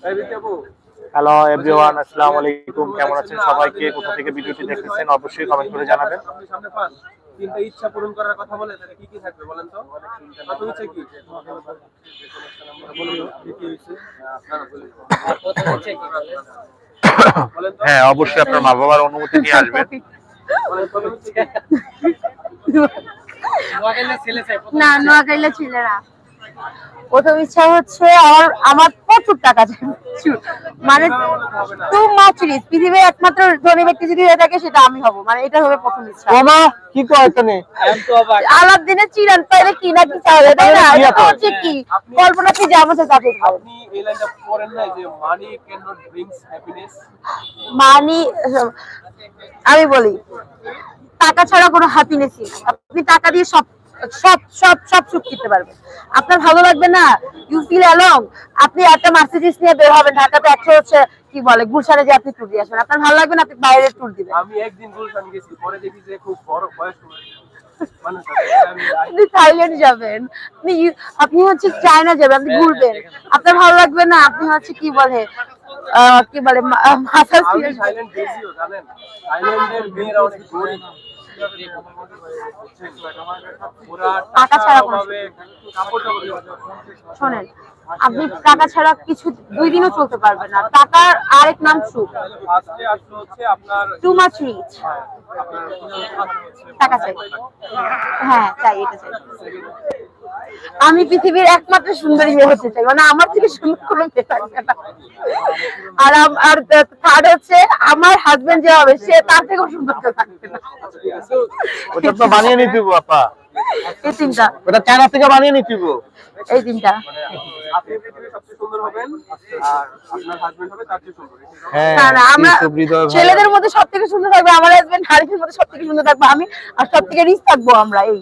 Hello everyone, আসসালামু আলাইকুম। কেমন আছেন সবাই? কে কোথা থেকে ভিডিওটি দেখতেছেন অবশ্যই কমেন্ট করে জানাবেন। তিনটা ইচ্ছা পূরণ করার কথা বলে তাহলে কি কি থাকবে বলেন তো? প্রথম ইচ্ছা কি? হ্যাঁ, অবশ্যই আপনার মা বাবার অনুমতি নিয়ে আসবেন। না, নোয়াখালীর ছেলেরা প্রথম ইচ্ছা হচ্ছে আমার প্রচুর টাকা চাই, মানে টু মাচ রিচ। পৃথিবীর একমাত্র ধনী ব্যক্তি যদি হয়ে থাকে সেটা আমি হব, মানে এটা হবে প্রথম ইচ্ছা। মামা কি কয় তুমি? আলাদিনের চিরান পাইলে কি না কি চাইলে, তাই না? এটা হচ্ছে কি কল্পনা কি যা আমাদের তাদের আপনি এই লাইনটা পড়েন না যে money can not brings happiness? Money, আমি বলি টাকা ছাড়া কোনো হ্যাপিনেসই নেই। আপনি টাকা দিয়ে সব সব সব সব সুখ কিনতে পারবেন। আপনার ভালো লাগবে না, ইউ ফিল অ্যালং, আপনি একটা মার্সিডিজ নিয়ে বের হবেন ঢাকাতে, একটা হচ্ছে কি বলে গুলশানে, যে আপনি ট্যুর দিয়ে আসবেন, আপনার ভালো লাগবে না, আপনি বাইরে ট্যুর দিবেন। আমি একদিন গুলশান গেছি, পরে দেখি যে খুব বড় বয়স মানুষ আপনি থাইল্যান্ড যাবেন, আপনি হচ্ছে চায়না যাবেন, আপনি ঘুরবেন, আপনার ভালো লাগবে না, আপনি হচ্ছে কি বলে মাসাজ আমি থাইল্যান্ড গেছিও জানেন, থাইল্যান্ডের মেয়েরা অনেক গরিব। টাকা ছাড়া শোনেন, আপনি টাকা ছাড়া কিছু 2 দিনও চলতে পারবেন না। টাকার আরেক নাম সুখ। টু মাচ রিচ, টাকা চাই, হ্যাঁ চাই, এটা চাই। আমি পৃথিবীর একমাত্র সুন্দরী মেয়ে হতে চাই, মানে আমার থেকে সুন্দর কোনো মেয়ে থাকবে না। আর থার্ড হচ্ছে আমার হাজবেন্ড যে হবে সে তার থেকেও সুন্দর কেউ থাকবে না। ওটা তো বানিয়ে নিতে হবে আপা। এই তিনটা, ওটা চায়না থেকে বানিয়ে নিতে হবে। এই তিনটা। আপনি পৃথিবীর সবচেয়ে সুন্দর হবেন আর আপনার হাজবেন্ড হবে তার চেয়ে সুন্দর। হ্যাঁ, না না, আমরা ছেলেদের ভাই। মধ্যে সব থেকে সুন্দর থাকবে আমার হাজবেন্ড, নারীদের মধ্যে সব থেকে সুন্দর থাকবো আমি, আর সব থেকে রিচ থাকবো আমরা। এই